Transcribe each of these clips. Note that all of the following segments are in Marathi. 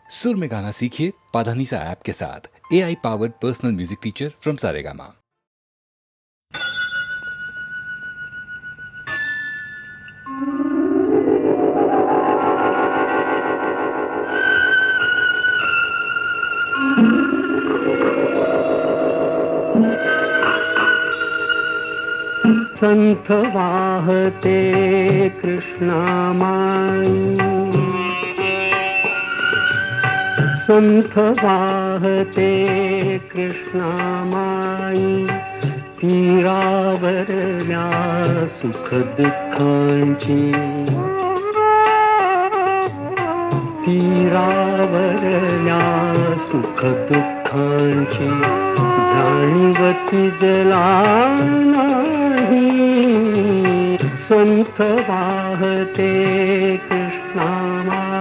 सुर में गाना सीखिए पाधानीसा ऐप के साथ। AI powered personal music teacher from Saregama. संथ वाहते कृष्णामाई, संथ वाहते कृष्णामाई, तीरावरल्या सुख दुःखांची, तीरावरल्या सुख दुःखांची जाणीवती जला नाही, संथ वाहते कृष्णामाई।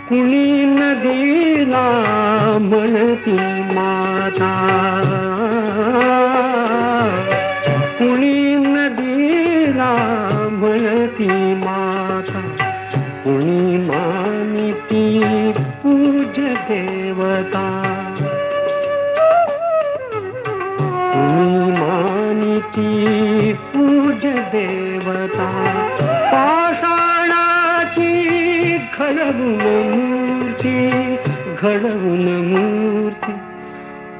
कुणी नदीला म्हणती माता, कुणी नदीला म्हणती माता, कुणी मानिती पूज देवता, कुणी मानिती पूज देवता, पाषाणाची घडवून मूर्ती, घडवून मूर्ती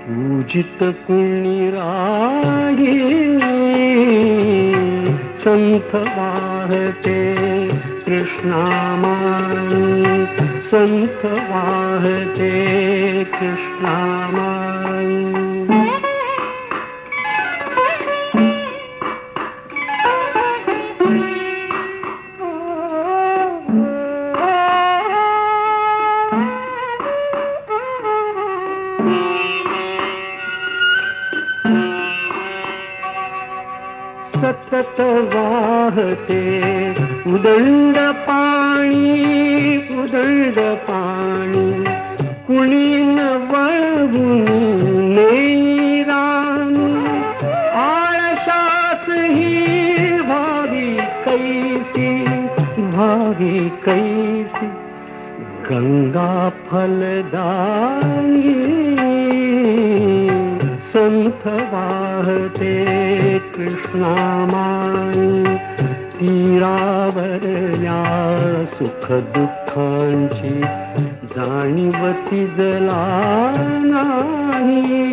पूजित कुणी राही, संथ वाहते कृष्णामाई, संथ वाहते कृष्णामाई। सतत वाहते उदंड पाणी, उदंड पाणी, कुणी न वळवून नेई राणी, आळशास ही भावी कैसी, भावी कैसी गंगा फलदायी, संथ वाहते कृष्णामाई, तीरावरल्या सुख दुःखांची जाणीवती जला नाही,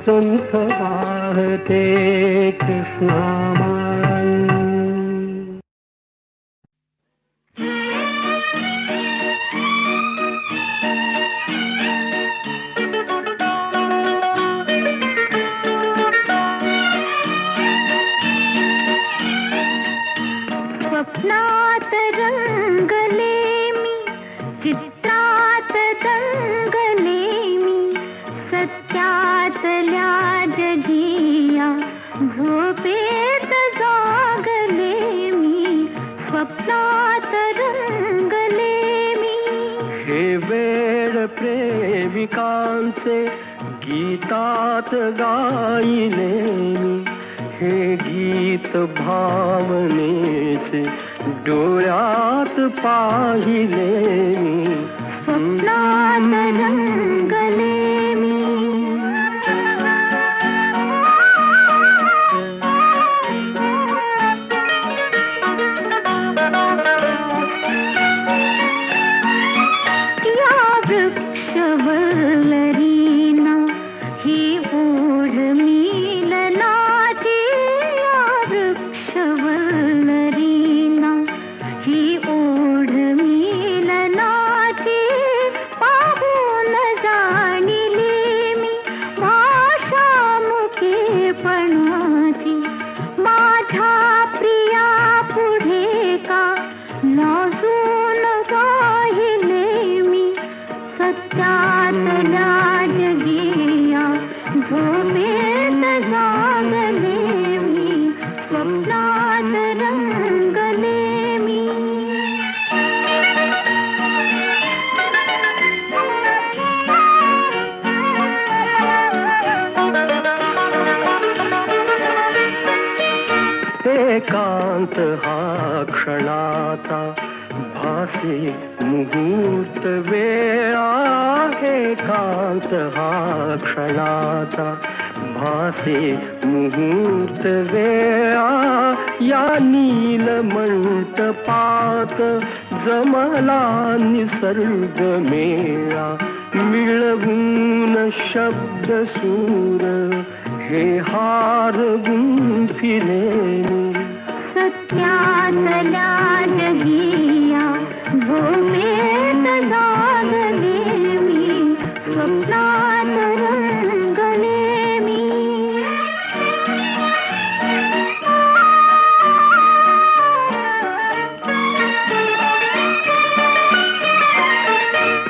संथ वाहते कृष्णामाई। स्वप्नात रंगले मी, चित्रात दंगले मी, सत्यातल्या जगिया झोपेत जागले मी, स्वप्नात रंगले मी। हे वेळ प्रेमिकांचे गीतात गायले मी, हे गीत भावनेचे डोळ्यात पाहिले मी, स्वप्नात रंगले मी। या वृक्षवल्लरीना ही ओढ मिलनाची, या वृक्षवल्लरीना ही ओढ मिलनाची, पाहून जाणी हा क्षणाचा भासे मुहूर्त वेळ आहे कांत हा क्षणाचा भासे मुहूर्त वेळा या नील मंटपात जमला निसर्ग मेळा मिळवून शब्द सूर हे हार गुंफिले सत्यातल्या जगिया झोपेत जागले मी स्वप्नात रंगले मी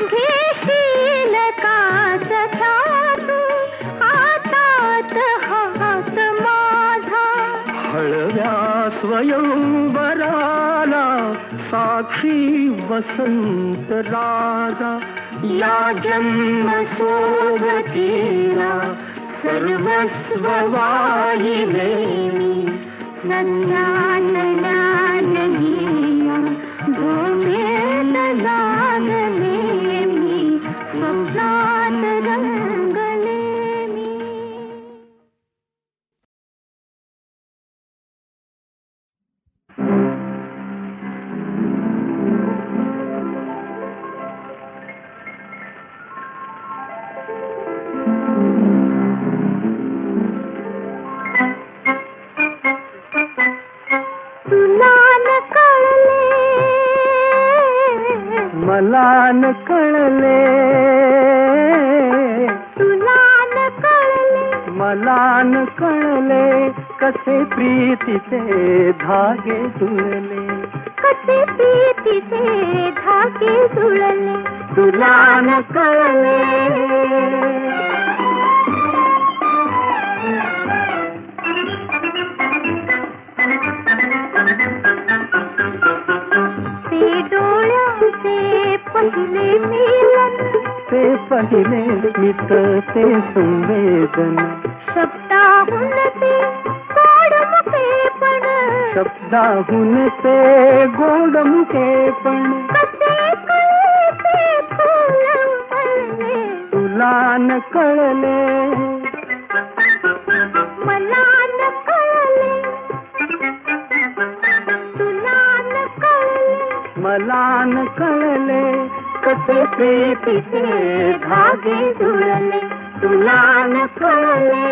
घेशील का सख्या तू हातात हात माझा हळव्या स्वयंवराला साक्षी वसंत राजा या जन्म सोबतीला सर्वस्व वाहिले मी सत्यातल्या जगिया झोपेत जागले मी स्वप्नात रंगले मी तुला न कळले मला न कळले तुला न कळले मला न कळले कसे प्रीतीचे धागे जुळले कसे प्रीतीचे धागे जुळले तुला न कळले ते डोळ्यांचे पहिले मिलन ते पहिले स्मित ते संवेदन शब्दाहून ते गोड मुखेपण शब्दाहून ते गोड मुखेपण कसे कळे ते फूल उमलले तुला न कळले मला न कळले तुला न कळले मला न कळले कसे प्रीतीचे धागे जुळले तुला न कळले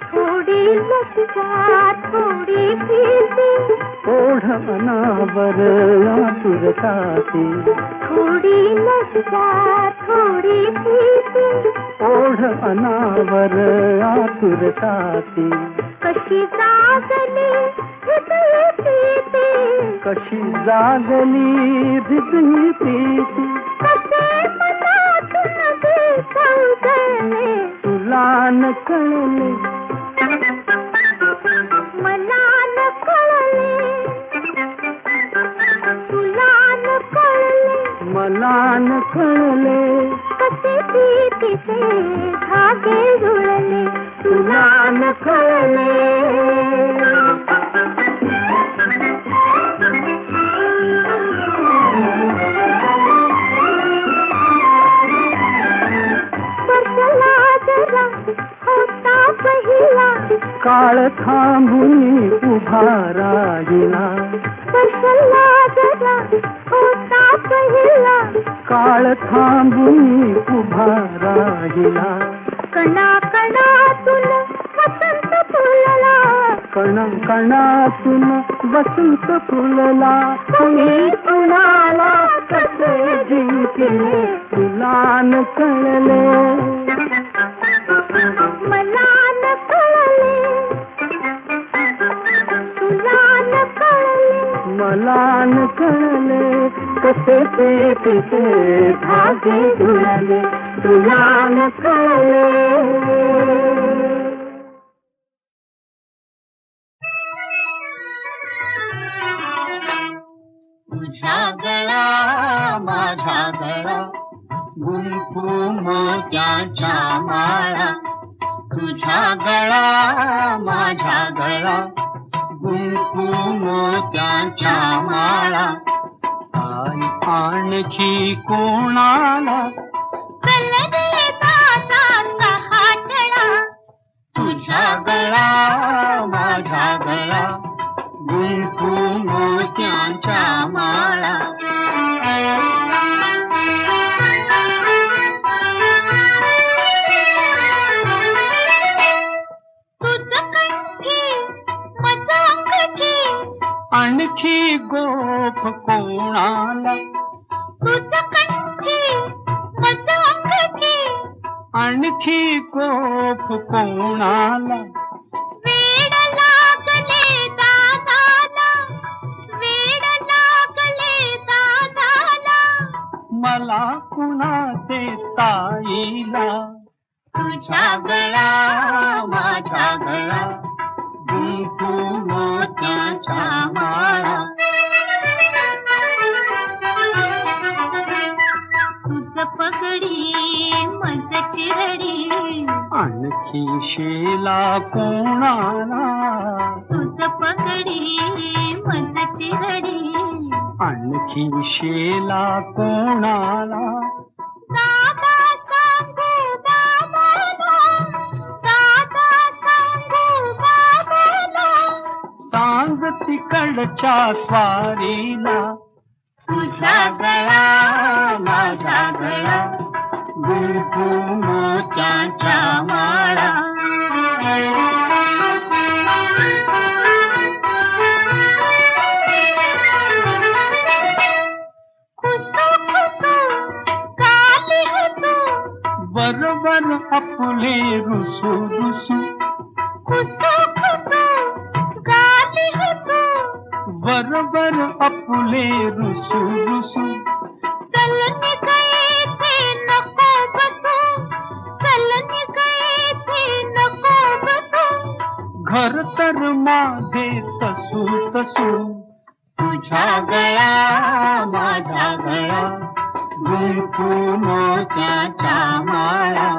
थोडी लज्जा थोडी भीती ओढ अनावर आतुरताती थोडी लज्जा थोडी भीती ओढ अनावर आतुरताती कशी जागली हृदय प्रीती कशी जागली हृदय प्रीती कसे मनातून विसंगले तुला न कळले मला न कळले तुला न कळले मला न कळले कसे प्रीतीचे धागे जुळले तुला न कळले स्पर्शला जरा होता पहिला काळ थांबून उभा राहिला स्पर्शला जरा होता पहिला काळ थांबून उभा राहिला कणा कणातून वसंत फुलला कण कणातून वसंत फुलला तुम्ही कुणाला कसे जिंकले तुला न कळले मला न कळले तुला न कळले मला न कळले कसे प्रीतीचे धागे जुळले तुला न कळले तुझा गळा माझा गळा गुंफू मोत्याच्या माळा तुझा गळा माझा गळा गुंफू मोत्याच्या माळा आई आणखी कोणाला चल रे दादाचा हातळा तुझा गळा माझा गळा गुंफू मोत्याच्या माळा आणखी गोफ कोणाला तुझ कंठी मज अंगठी आणखी गोफ कोणाला वेड लागले दादाला वेड लागले दादाला मला कुणाचे ताईला तुझा गळा माझा गळा गुंफू मोत्याच्या माळा तुझ पगडी मज चिरडी आणखी शेला कोणाला तुझ पगडी मज चिरडी आणखी शेला कोणाला दादा सांगू बाबाला दादा सांगू बाबाला सांग तिकडच्या स्वारीला तुझा गळा माझा गळा गुंफू मोत्याच्या माळा खुसू खुसू काली हसू बरोबर आपले रुसू रुसू खुसू खुसू काली हसू बरोबर आपले रुसू रुसू चल निघे थे नको बसू चल निघे थे नको बसू घर तर माझे तसू तसू तुझा गळा माझा गळा गुंफू मोत्याच्या माळा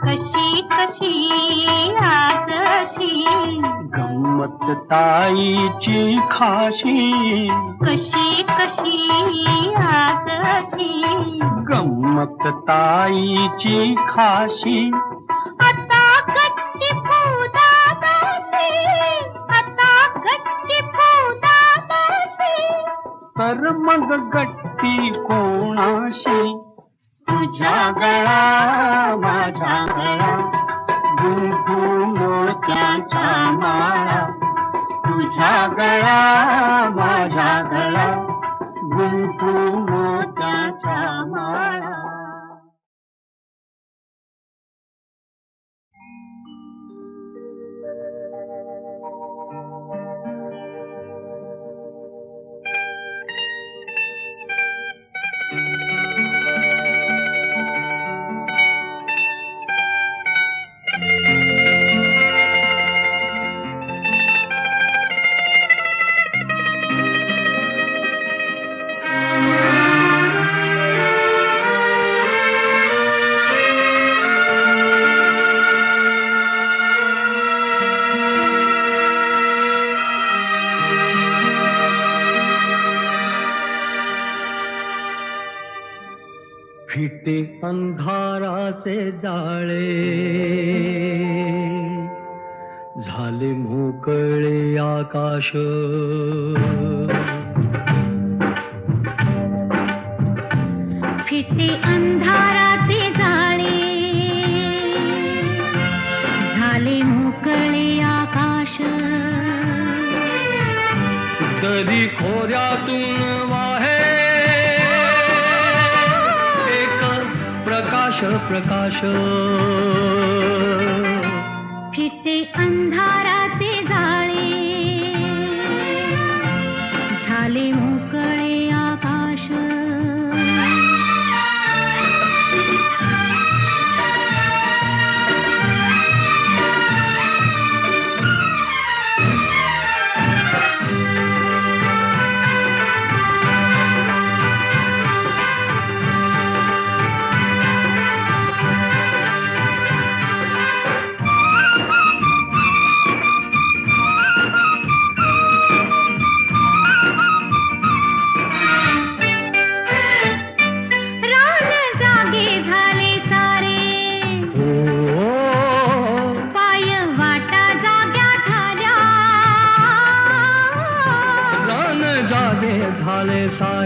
कशी कशी आज अशी गंमत ताईची खाशी कशी कशी आज अशी गंमत ताईची खाशी आता गट्टी फुदादाशी आता गट्टी फुदादाशी तर मग गट्टी कोणाशी तुझा गळा माझा गळा गुंफू मोत्याच्या माळा तुझा गळा माझा गळा गुंफू मोत्याच्या माळा फिटे अंधाराचे जाळे झाले मोकळे आकाश फिटे अंधाराचे जाळे झाले मोकळे आकाश दरी खोऱ्यातून वाहे एक प्रकाश प्रकाश फिटे अंधाराचे जाळे झाले मोकळे आकाश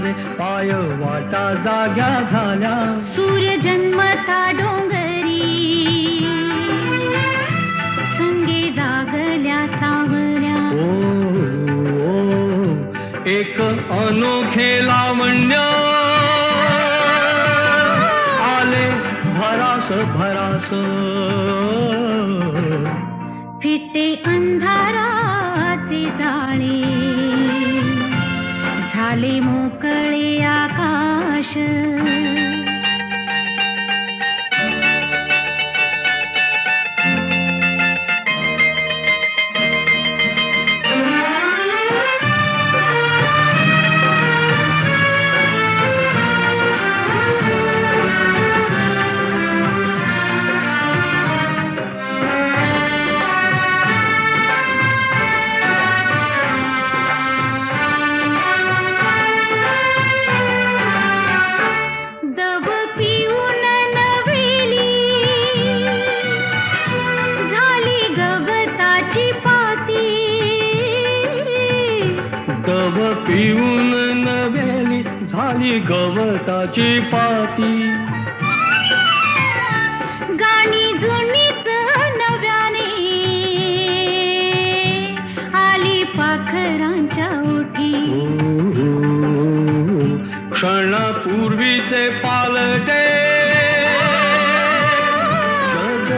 रे पाय वाटा जाग्या झाल्या. सूर्य जन्मता डोंगरी संगे जागल्या सावल्या. ओ एक अनोखे लावण्य आले भरास भरास. फिटे अंधाराचे जाळे झाले मोकळे आकाश. दव पिऊन नवेली झाली गवताची पाती. दव पिऊन नव्याली झाली गवताची पाती. गाणी जुनीच नव्याने आली पाखरांच्या ओठी. क्षणापूर्वीचे पालटे जग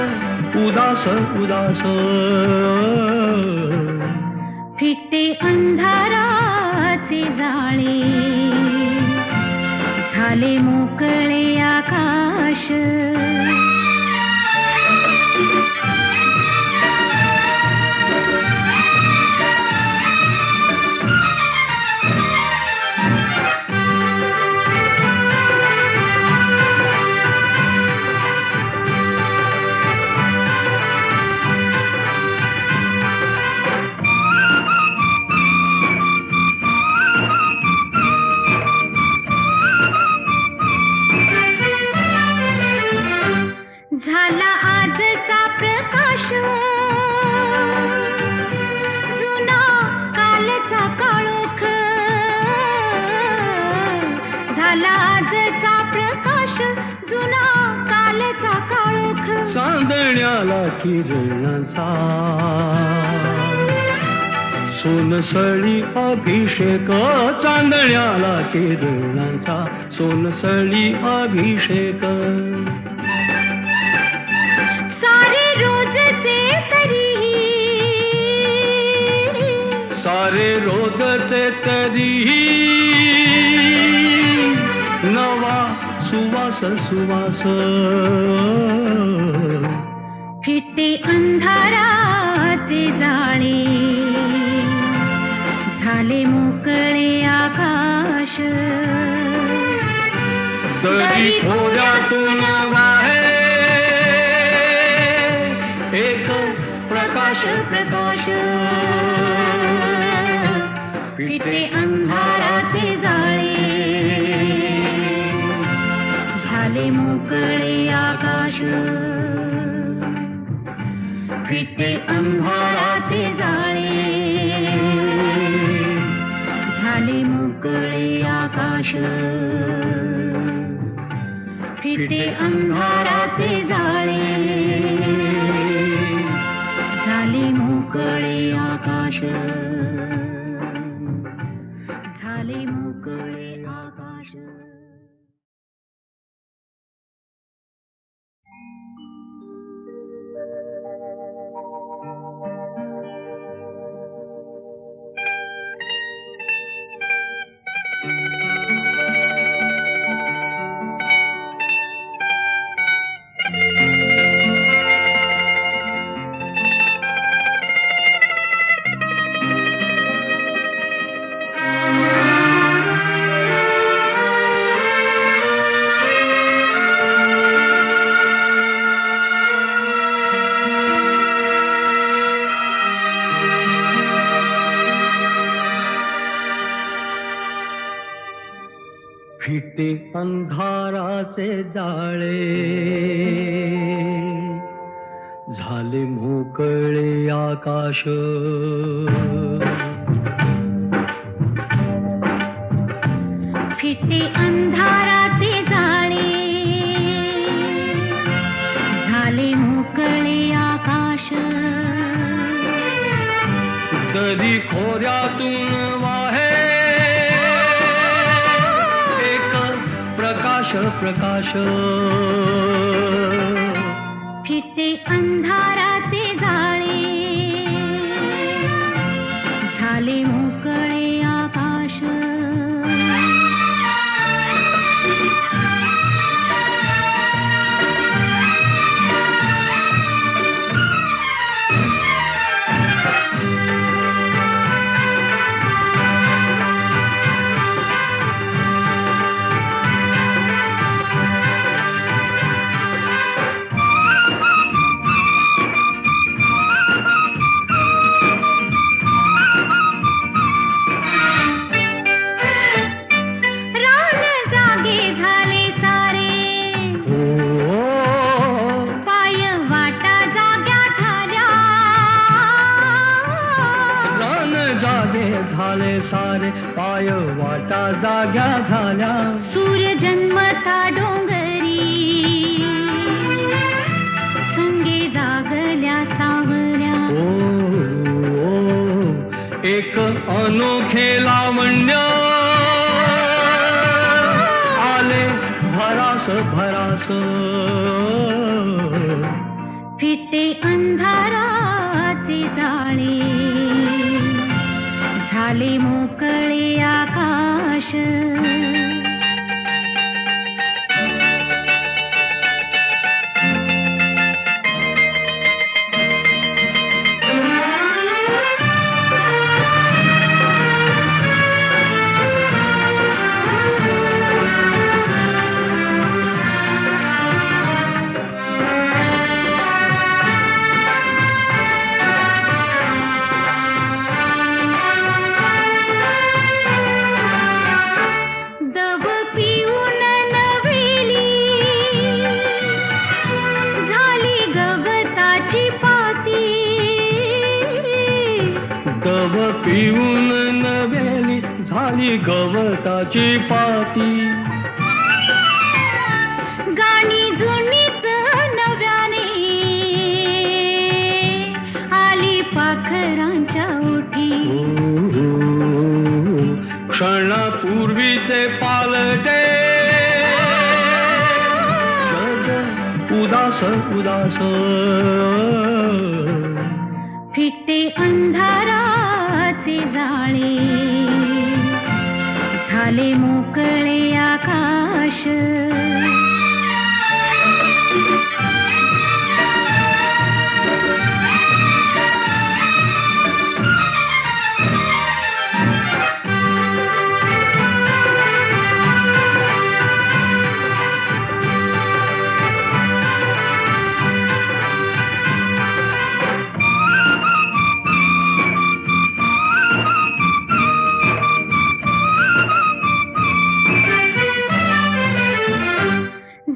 उदास उदास. फिटे अंधाराचे जाळे झाले मोकळे आकाश. झाला आजचा प्रकाश जुना कालचा काळोख. झाला आजचा प्रकाश जुना कालचा काळोख. चांदण्याला किरणाचा सोनसळी अभिषेक. चांदण्याला किरणाचा सोनसळी अभिषेक. सारे रोजचे तरीही सारे रोजचे तरीही नवा सुवास सुवास. फिटे अंधाराचे जाळे झाले मोकळे आकाश. तरी थोड्यातून वाहे एक प्रकाश प्रकाश. फिटे अंधाराचे जाळे झाले मोकळे आकाश. फिटे अंधाराचे जाळे झाले मोकळे आकाश. फिटे अंधाराचे जाळे झाले मोकळे आकाश. झाले मोकळे आकाश. फिटे अंधाराचे जाळे झाले मोकळे आकाश. फिटे अंधाराचे जाळे झाले मोकळे आकाश दरी खोऱ्यातून वाहे एक प्रकाश प्रकाश फिटे अंधाराचे जाळे झाले मोकळे आकाश झाले सारे पाय वाटा जाग्या झाल्या सूर्य जन्मता डोंगरी संगे जागल्या सावल्या एक अनोखे लावण्य आले भरास भरास फिटे अंधाराचे जाळे झाले मोकळे आकाश दव पिऊन नव्याली झाली गवताची पाती गाणी जुनीच नव्याने आली पाखरांच्या ओठी क्षणापूर्वीचे पालटे जग उदास उदास फिटे अंधाराचे जाळे झाले मोकळे आकाश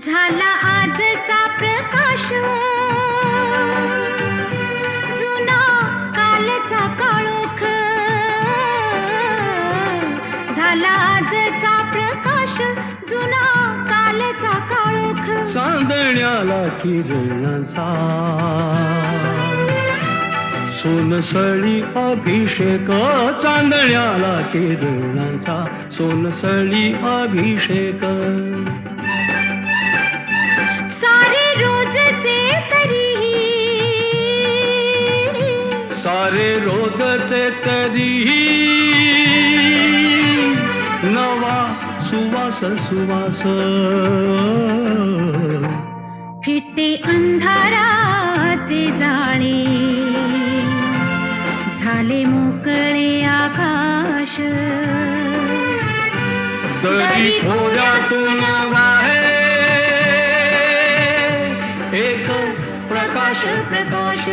झाला आजचा प्रकाश जुना कालचा काळोख झाला आजचा प्रकाश जुना कालचा काळोख चांदण्याला किरणाचा सोनसळी अभिषेक चांदण्याला किरणाचा सोनसळी अभिषेक सारे रोजचे तरीही सारे रोजचे तरीही नवा सुवास सुवास फिटे अंधाराचे जाळे झाले मोकळे आकाश दरी खोऱ्यातून वाहे एक प्रकाश प्रकाश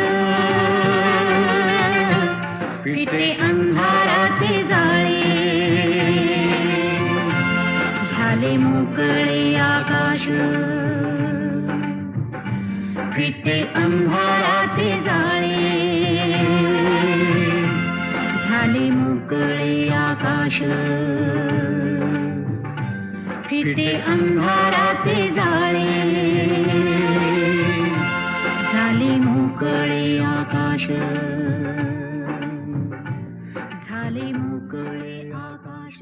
फिटे अंधाराचे जाळे झाले मोकळे आकाश फिटे अंधाराचे जाळे झाले मोकळे आकाश फिटे अंधाराचे जाळे झाले मोकळे आकाश झाले मोकळे आकाश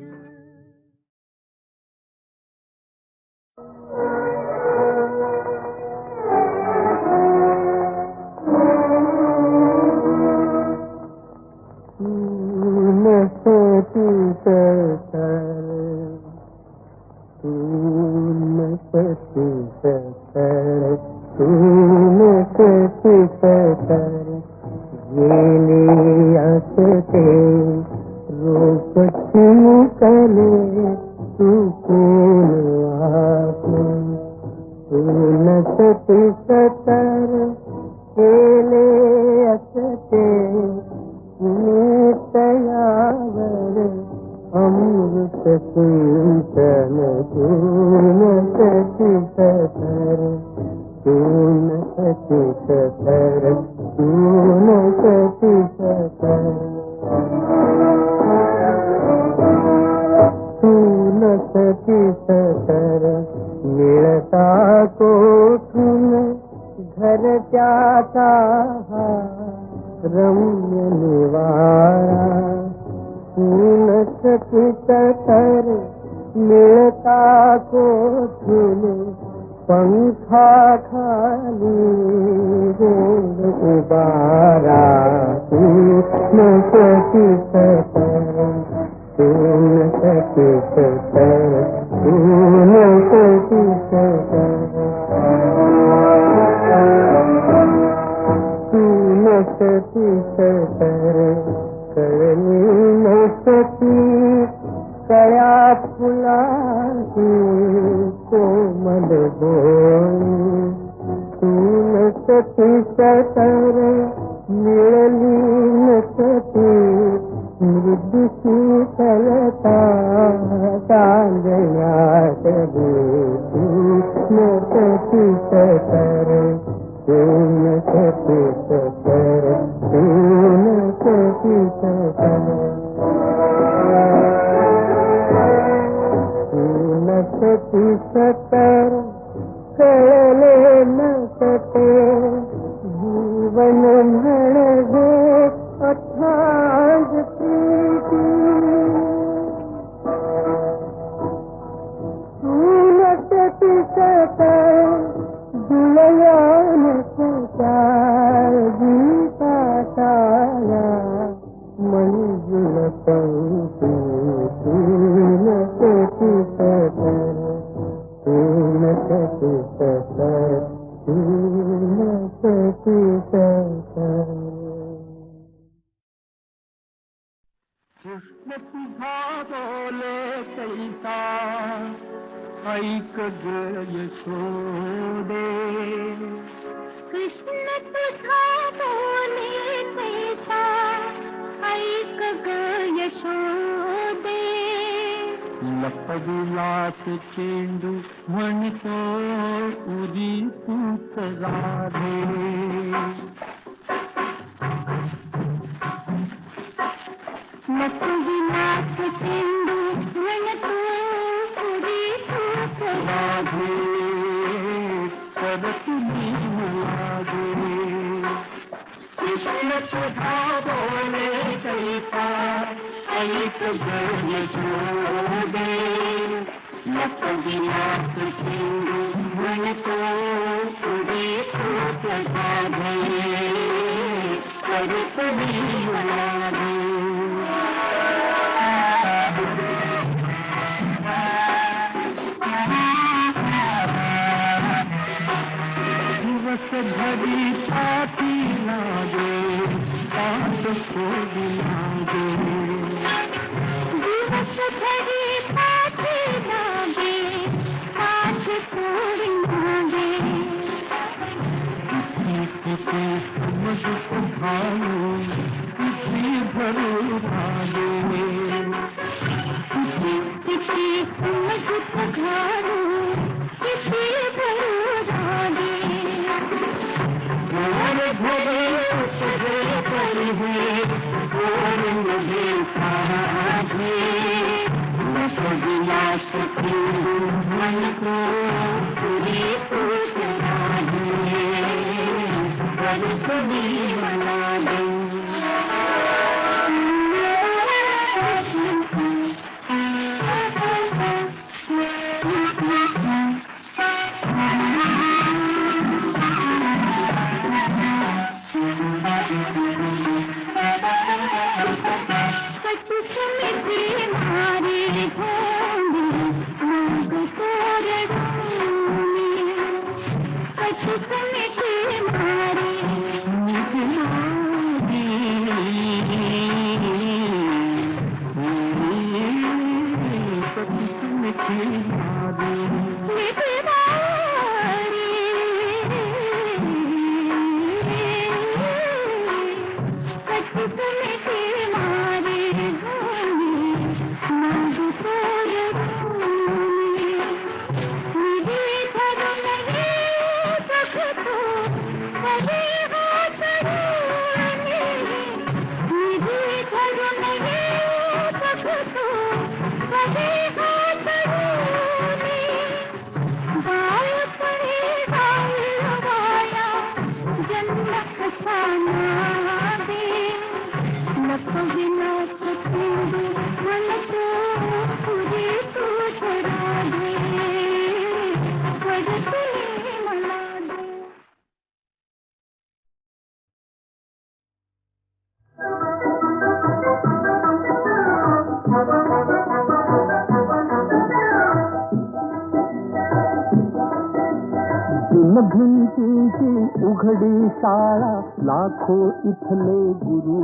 भिंतीची उघडी शाळा, लाखो इथले गुरु,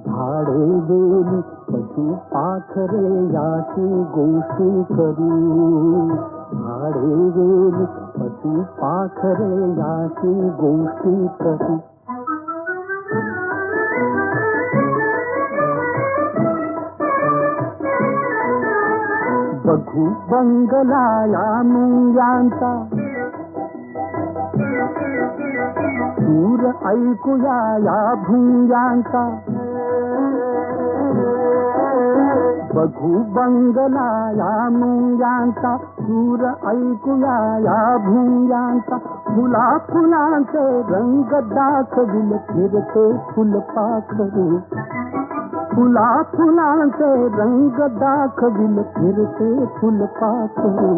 झाडे वेली पशु पाखरे याची गोष्टी करू, झाडे वेली पशु पाखरे याची गोष्टी करू. बघू बंगला या मुंग्यांचा, सूर ऐकूया या भुंग्यांचा, बघू बंगला या मुंग्यांचा, सूर ऐकूया या भुंग्यांचा, फुला फुलांचे रंग दाखविल फिरते फुलपाखरू, फुला फुलांचे रंग दाखविल फिरते फुलपाखरू.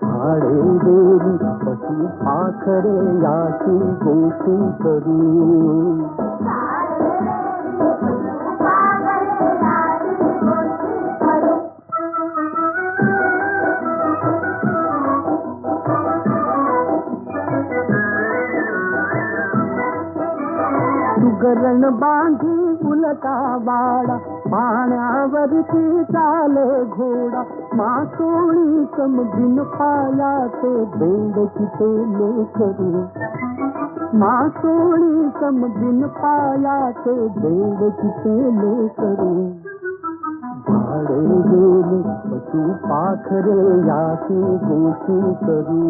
झाडे वेली पशु पाखरे याची गोष्टी करू. सुगरण बांधी उलटा वाडा, पाण्यावरती चाले घोडा, मासोळी समबिन पायाचे बेडकीचे लेकरू, मासोळी समबिन पायाचे बेडकीचे लेकरू. झाडे वेली पशु पाखरे याची गोष्टी करू.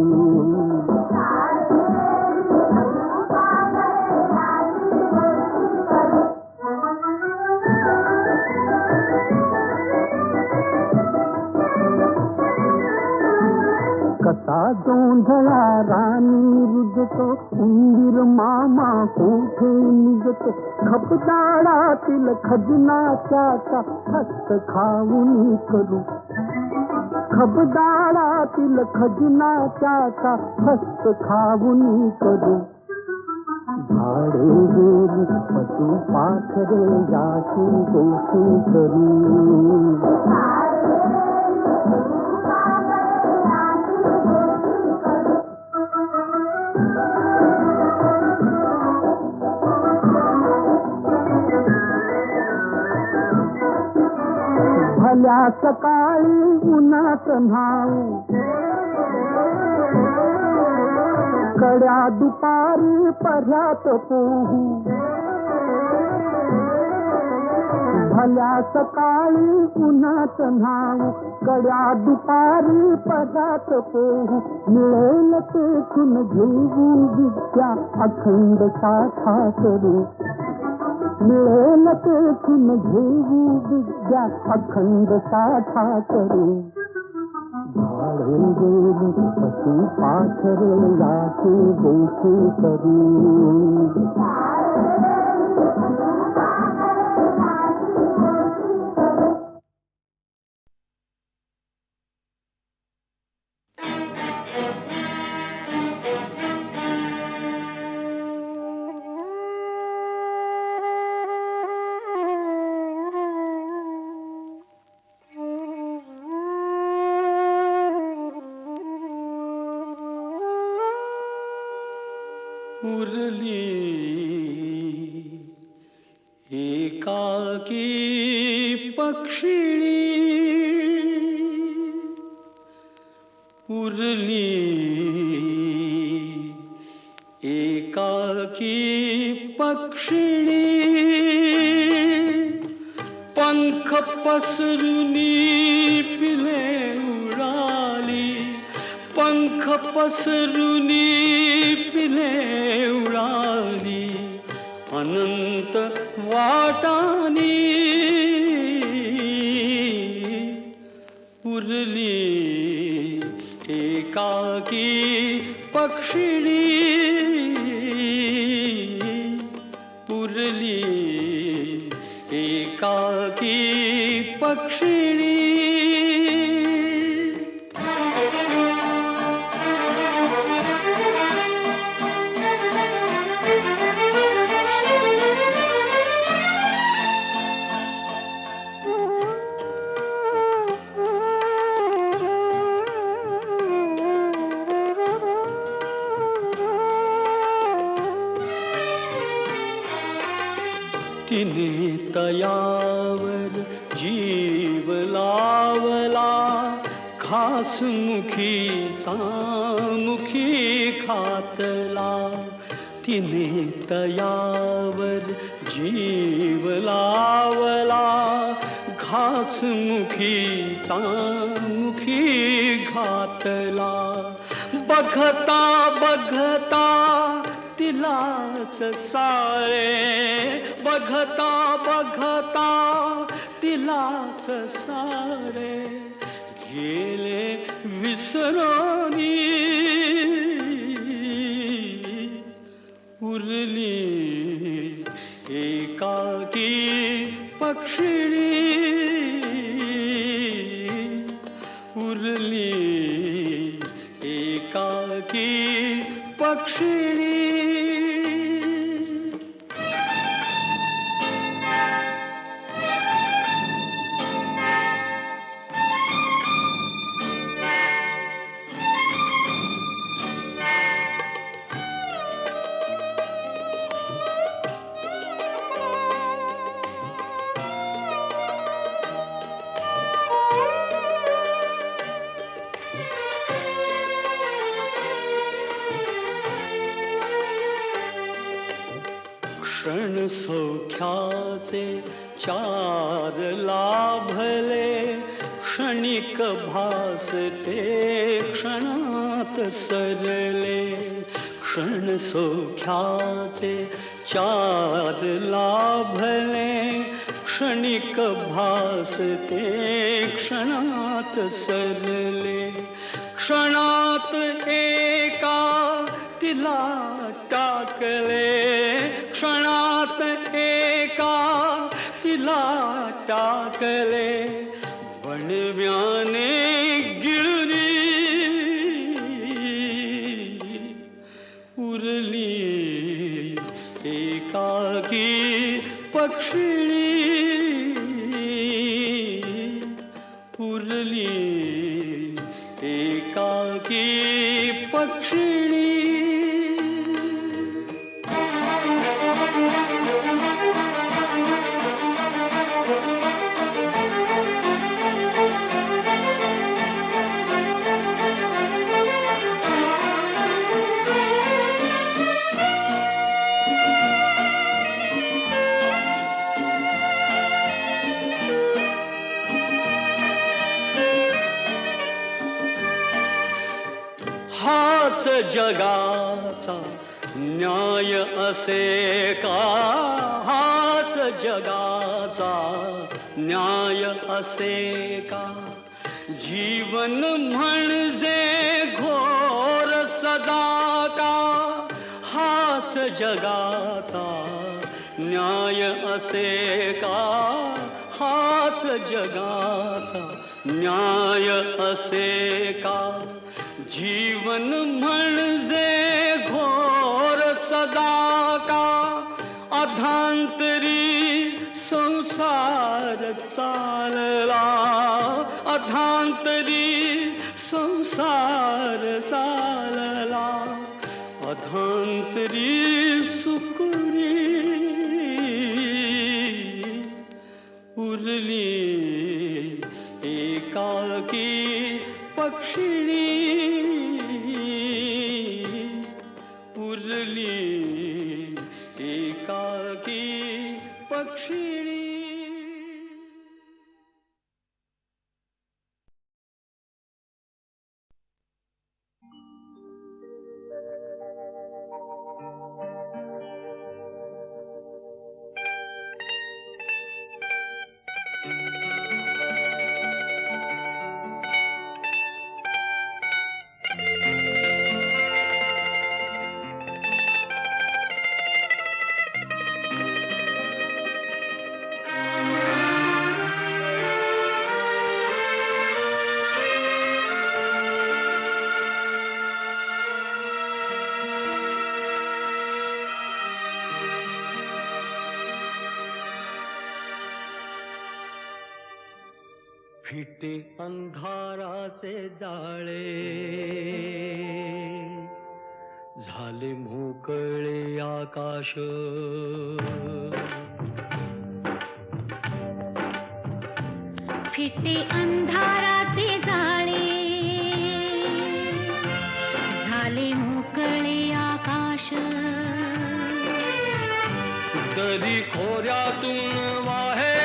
कसा जोंधळा राणी रुजतो, उंदीर मामा कोठे निजतो, खपदाळातील खजनाच्याचा हस्त खाऊन करू, खबदाळातील खजनाच्याचा हस्त खाऊन करू. झाडे वेली पशु पाखरे याची गोष्टी करू. भल्या सकाळी उन्हात न्हाऊ, कड्या दुपारी पर्यात पोहू, भल्या सकाळी उन्हात न्हाऊ, कड्या दुपारी पर्यात पोहू, मिळेल तेथून घेऊ विद्या अखंड साठा करू, मिळेल तेथून घेऊ विद्या अखंड साठा करू झाडे गेली पशु पाखरे याची देखी करू उरली एकाकी पक्षिणी उरली एकाकी पक्षिणी पंख पसरुनी पिले उडाली पंख पसरुनी पिले उडाली अनंत वाटानी उरली एकाकी पक्षिणी उरली एकाकी पक्षिणी तिने तयावर जीव लावला घासमुखीचा मुखी खातला तिने तयावर जीव लावला घासमुखीचा मुखी घातला बघता बघता तिलाच सारे बघता बघता तिलाच सारे गेले विसरोनी उरली एकाकी पक्षिणी उरली एकाकी पक्षिणी क्षण सौख्याचे चार लाभले क्षणिक भासते क्षणात सरले क्षण सौख्याचे चार लाभले क्षणिक भासते क्षणात सरले क्षणात एका तिला टाकले क्षणात एका तिला टाकले वणव्याने गिळली उरली एकाकी पक्षिणी उरली एकाकी पक्षिणी हाच जगाचा न्याय असे का हाच जगाचा न्याय असे का जीवन म्हणजे घोर सदा का हाच जगाचा न्याय असे का हाच जगाचा न्याय असे का जीवन म्हणजे घोर सदा का अधांतरी संसार चालला अधांतरी संसार चालला अधांतरी सुकुरी उरली एकाकी पक्षिणी उरली एकाकी पक्षिणी. फिटे अंधाराचे जाळे झाले मोकळे आकाश फिटे अंधाराचे जाळे झाले मोकळे आकाश दरी खोऱ्यातून वाहे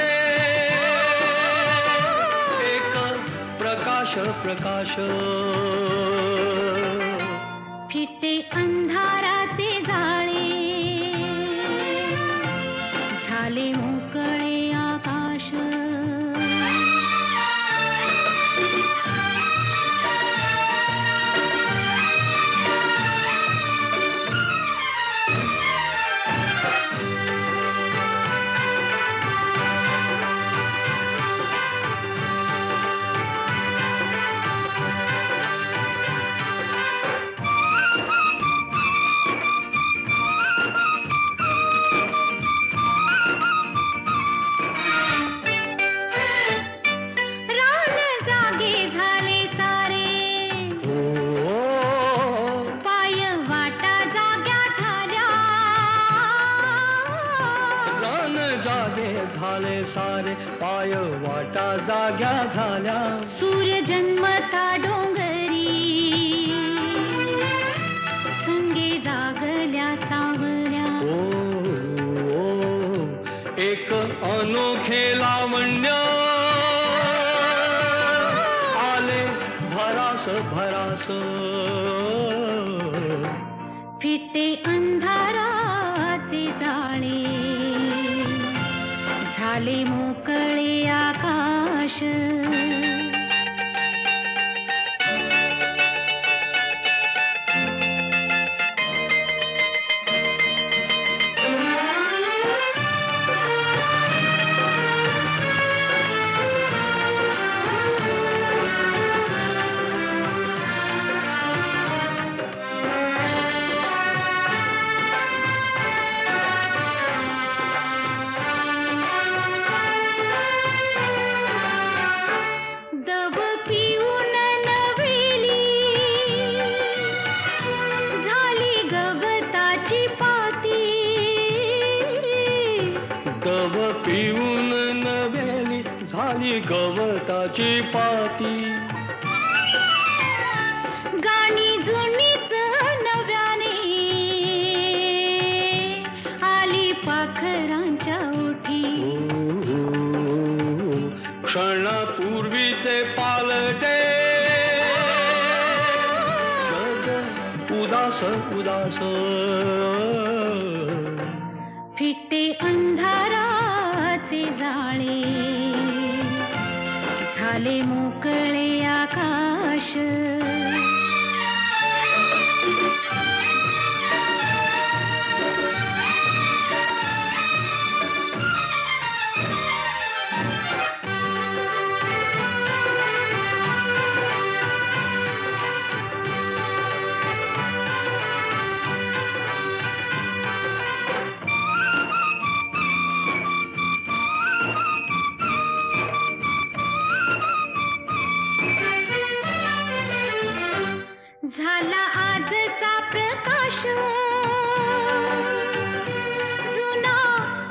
प्रकाश प्रकाश फिटे अंधाराचे जाळे झाले मोकळे आकाश झाले सारे पाय वाटा जाग्या झाल्या सूर्य जन्मता डोंगरी संगे जागल्या सावल्या ओ एक अनोखे लावण्य आले भरास भरास फिटे अंधाराचे जाळे झाले मोकळे आकाश गवताची पाती गाणी जुनीच नव्याने आली पाखरांच्या ओठी क्षणापूर्वीचे पालटे जग उदास उदास उदास फिटे अंधाराचे जाळे झाले मोकळे आकाश झाला आजचा प्रकाश जुना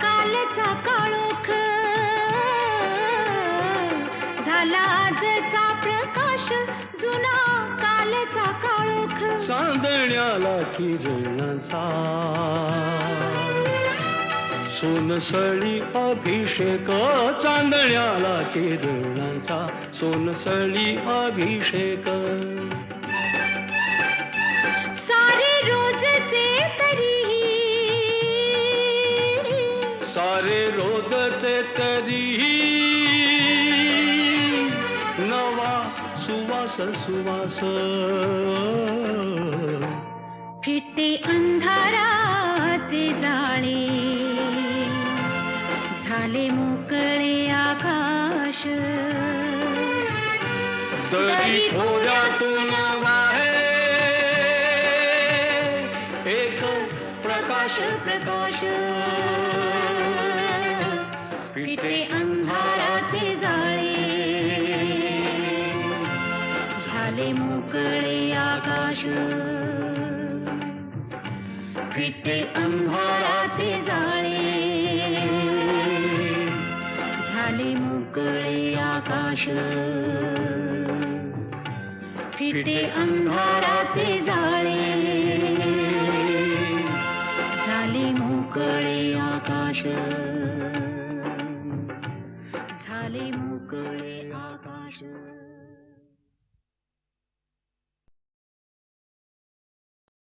कालचा काळोख झाला आजचा प्रकाश जुना कालचा काळोख चांदण्याला किरणाचा सोनसळी अभिषेक चांदण्याला किरणाचा सोनसळी अभिषेक सारे रोजचे तरीही सारे रोजचे तरीही नवा सुवास सुवास फिटे अंधाराचे जाळे झाले मोकळे आकाश तरी थोड्यातून वाहे एक प्रकाश प्रकाश फिटे अंधाराचे जाळे झाले मोकळे आकाश फिटे अंधाराचे जाळे झाले मोकळे आकाश फिटे अंधाराचे जाळे झाले मोकळे आकाश झाले मोकळे आकाश